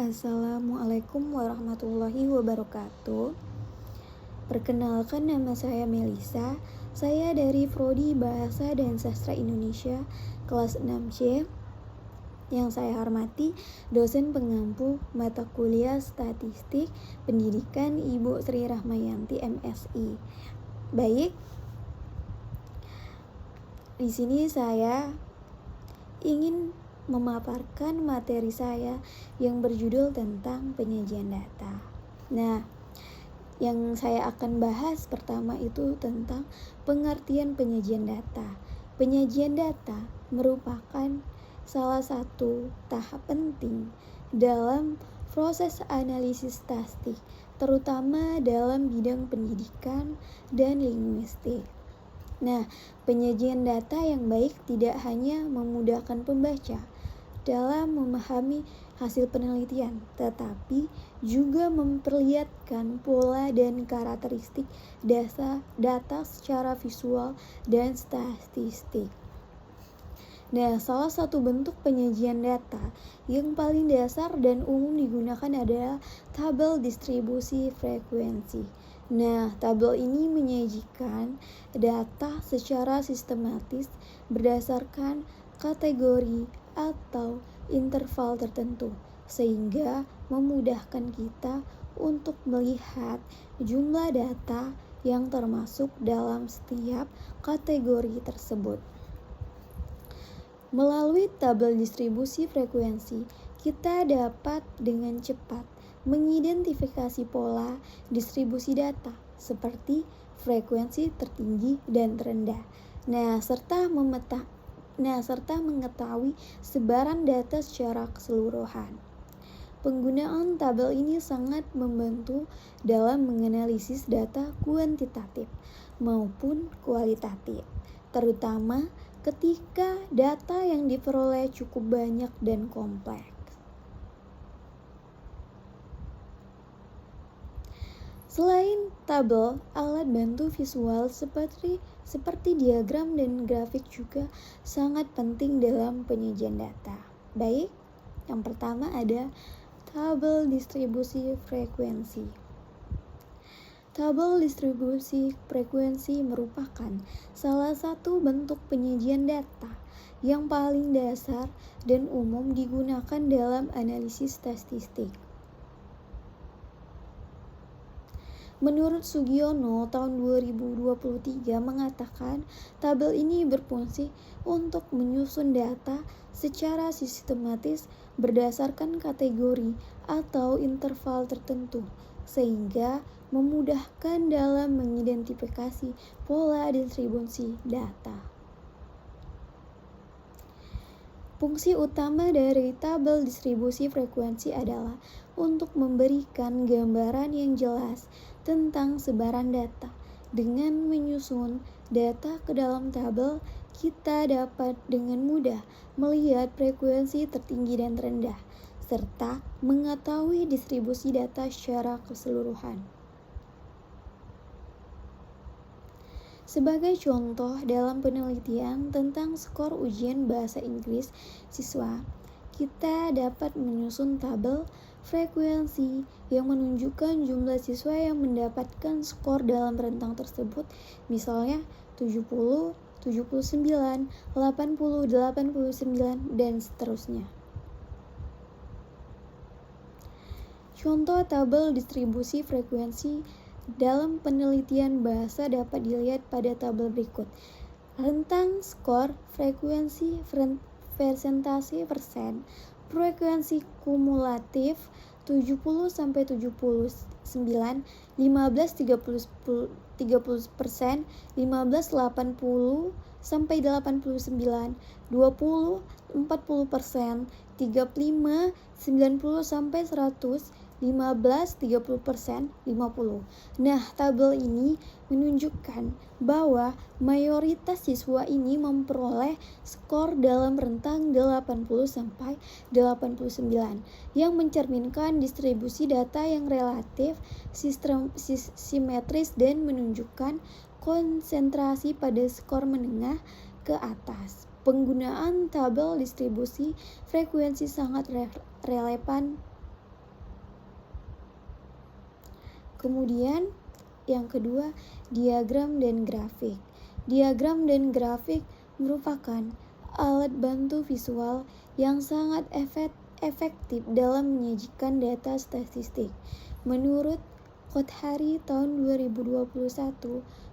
Assalamualaikum warahmatullahi wabarakatuh. Perkenalkan, nama saya Melisa. Saya dari Prodi Bahasa dan Sastra Indonesia kelas 6C. Yang saya hormati dosen pengampu mata kuliah Statistik Pendidikan Ibu Sri Rahmayanti MSI. Baik. Di sini saya ingin memaparkan materi saya yang berjudul tentang penyajian data. Nah, yang saya akan bahas pertama itu tentang pengertian penyajian data. Penyajian data merupakan salah satu tahap penting dalam proses analisis statistik, terutama dalam bidang pendidikan dan linguistik. Nah, penyajian data yang baik tidak hanya memudahkan pembaca dalam memahami hasil penelitian, tetapi juga memperlihatkan pola dan karakteristik data secara visual dan statistik. Nah, salah satu bentuk penyajian data yang paling dasar dan umum digunakan adalah tabel distribusi frekuensi. Nah, tabel ini menyajikan data secara sistematis berdasarkan kategori atau interval tertentu, sehingga memudahkan kita untuk melihat jumlah data yang termasuk dalam setiap kategori tersebut. Melalui tabel distribusi frekuensi, kita dapat dengan cepat mengidentifikasi pola distribusi data seperti frekuensi tertinggi dan terendah. Serta mengetahui sebaran data secara keseluruhan. Penggunaan tabel ini sangat membantu dalam menganalisis data kuantitatif maupun kualitatif, terutama ketika data yang diperoleh cukup banyak dan kompleks. Selain tabel, alat bantu visual seperti diagram dan grafik juga sangat penting dalam penyajian data. Baik, yang pertama ada tabel distribusi frekuensi. Tabel distribusi frekuensi merupakan salah satu bentuk penyajian data yang paling dasar dan umum digunakan dalam analisis statistik. Menurut Sugiono, tahun 2023 mengatakan tabel ini berfungsi untuk menyusun data secara sistematis berdasarkan kategori atau interval tertentu, sehingga memudahkan dalam mengidentifikasi pola distribusi data. Fungsi utama dari tabel distribusi frekuensi adalah untuk memberikan gambaran yang jelas tentang sebaran data. Dengan menyusun data ke dalam tabel, kita dapat dengan mudah melihat frekuensi tertinggi dan terendah, serta mengetahui distribusi data secara keseluruhan. Sebagai contoh, dalam penelitian tentang skor ujian bahasa Inggris siswa, kita dapat menyusun tabel frekuensi yang menunjukkan jumlah siswa yang mendapatkan skor dalam rentang tersebut, misalnya 70, 79, 80, 89, dan seterusnya. Contoh tabel distribusi frekuensi dalam penelitian bahasa dapat dilihat pada tabel berikut. Rentang skor, frekuensi, persentase persen, frekuensi kumulatif 70 sampai 79, 15 30%, 15 80 sampai 89, 20 40%, 35 90 sampai 100, 15 30%, 50. Nah, tabel ini menunjukkan bahwa mayoritas siswa ini memperoleh skor dalam rentang 80 sampai 89 yang mencerminkan distribusi data yang relatif simetris dan menunjukkan konsentrasi pada skor menengah ke atas. Penggunaan tabel distribusi frekuensi sangat relevan Kemudian yang kedua, diagram dan grafik. Diagram dan grafik merupakan alat bantu visual yang sangat efektif dalam menyajikan data statistik. Menurut Kothari tahun 2021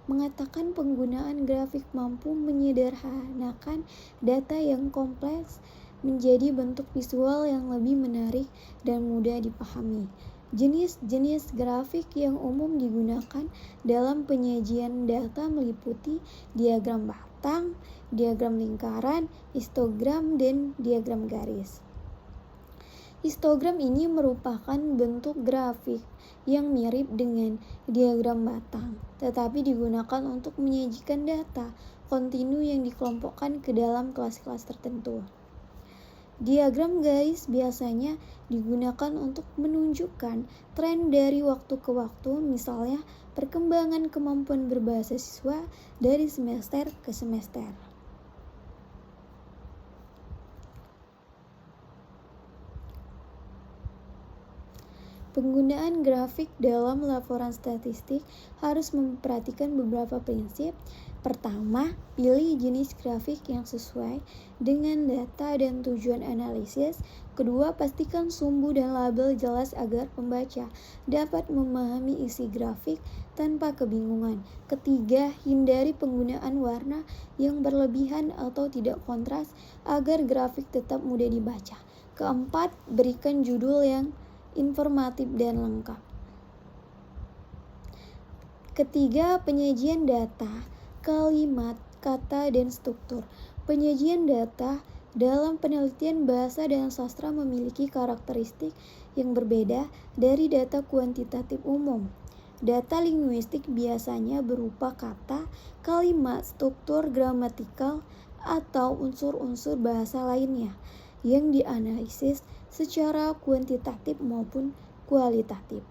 mengatakan penggunaan grafik mampu menyederhanakan data yang kompleks menjadi bentuk visual yang lebih menarik dan mudah dipahami. Jenis-jenis grafik yang umum digunakan dalam penyajian data meliputi diagram batang, diagram lingkaran, histogram, dan diagram garis. Histogram ini merupakan bentuk grafik yang mirip dengan diagram batang, tetapi digunakan untuk menyajikan data kontinu yang dikelompokkan ke dalam kelas-kelas tertentu. Diagram garis biasanya digunakan untuk menunjukkan tren dari waktu ke waktu, misalnya perkembangan kemampuan berbahasa siswa dari semester ke semester. Penggunaan grafik dalam laporan statistik harus memperhatikan beberapa prinsip. Pertama, pilih jenis grafik yang sesuai dengan data dan tujuan analisis. Kedua, pastikan sumbu dan label jelas agar pembaca dapat memahami isi grafik tanpa kebingungan. Ketiga, hindari penggunaan warna yang berlebihan atau tidak kontras agar grafik tetap mudah dibaca. Keempat, berikan judul yang informatif dan lengkap. Ketiga, penyajian data, kalimat, kata, dan struktur. Penyajian data dalam penelitian bahasa dan sastra memiliki karakteristik yang berbeda dari data kuantitatif umum. Data linguistik biasanya berupa kata, kalimat, struktur gramatikal, atau unsur-unsur bahasa lainnya yang dianalisis secara kuantitatif maupun kualitatif.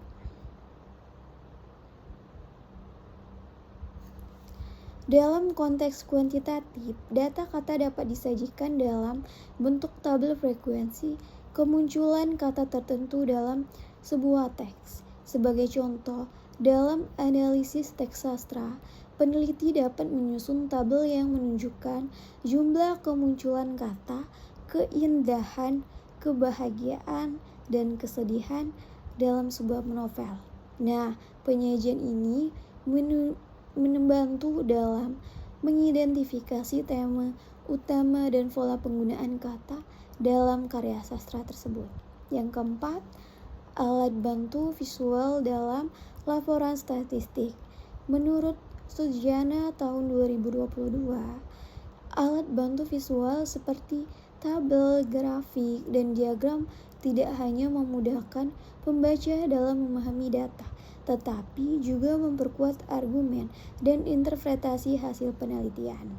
Dalam konteks kuantitatif, data kata dapat disajikan dalam bentuk tabel frekuensi kemunculan kata tertentu dalam sebuah teks. Sebagai contoh, dalam analisis teks sastra, peneliti dapat menyusun tabel yang menunjukkan jumlah kemunculan kata, keindahan, kebahagiaan, dan kesedihan dalam sebuah novel. Nah, penyajian ini membantu dalam mengidentifikasi tema utama dan pola penggunaan kata dalam karya sastra tersebut. Yang keempat, alat bantu visual dalam laporan statistik. Menurut Sujana tahun 2022, alat bantu visual seperti tabel, grafik, dan diagram tidak hanya memudahkan pembaca dalam memahami data, tetapi juga memperkuat argumen dan interpretasi hasil penelitian.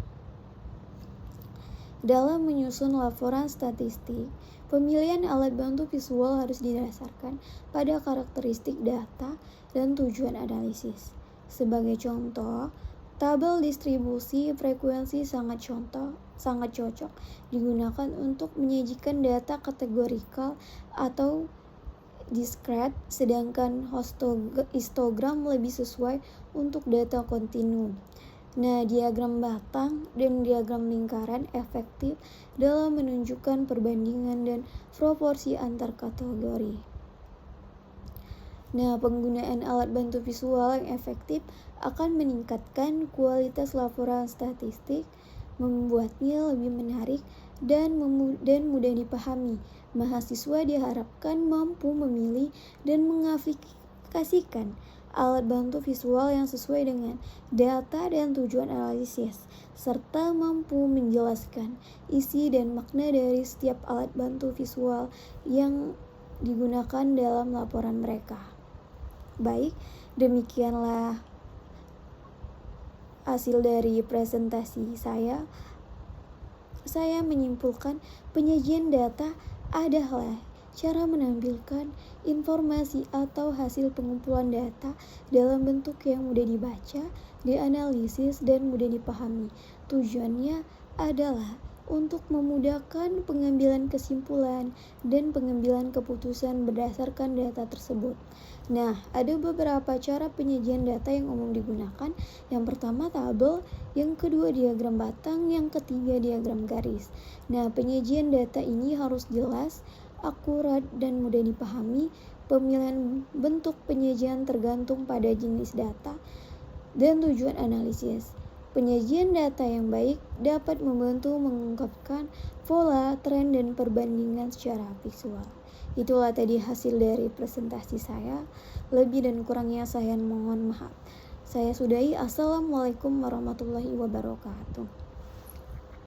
Dalam menyusun laporan statistik, pemilihan alat bantu visual harus didasarkan pada karakteristik data dan tujuan analisis. Sebagai contoh, tabel distribusi frekuensi sangat cocok digunakan untuk menyajikan data kategorikal atau discrete, sedangkan histogram lebih sesuai untuk data kontinu. Nah, diagram batang dan diagram lingkaran efektif dalam menunjukkan perbandingan dan proporsi antar kategori. Nah, penggunaan alat bantu visual yang efektif akan meningkatkan kualitas laporan statistik, membuatnya lebih menarik dan mudah dipahami. Mahasiswa diharapkan mampu memilih dan mengaplikasikan alat bantu visual yang sesuai dengan data dan tujuan analisis, serta mampu menjelaskan isi dan makna dari setiap alat bantu visual yang digunakan dalam laporan mereka. Baik, demikianlah hasil dari presentasi saya. Saya menyimpulkan penyajian data adalah cara menampilkan informasi atau hasil pengumpulan data dalam bentuk yang mudah dibaca, dianalisis, dan mudah dipahami. Tujuannya adalah untuk memudahkan pengambilan kesimpulan dan pengambilan keputusan berdasarkan data tersebut. Nah, ada beberapa cara penyajian data yang umum digunakan. Yang pertama tabel, yang kedua diagram batang, yang ketiga diagram garis. Nah, penyajian data ini harus jelas, akurat, dan mudah dipahami. Pemilihan bentuk penyajian tergantung pada jenis data dan tujuan analisis. Penyajian data yang baik dapat membantu mengungkapkan pola, tren, dan perbandingan secara visual. Itulah tadi hasil dari presentasi saya. Lebih dan kurangnya saya mohon maaf. Saya sudahi. Assalamualaikum warahmatullahi wabarakatuh.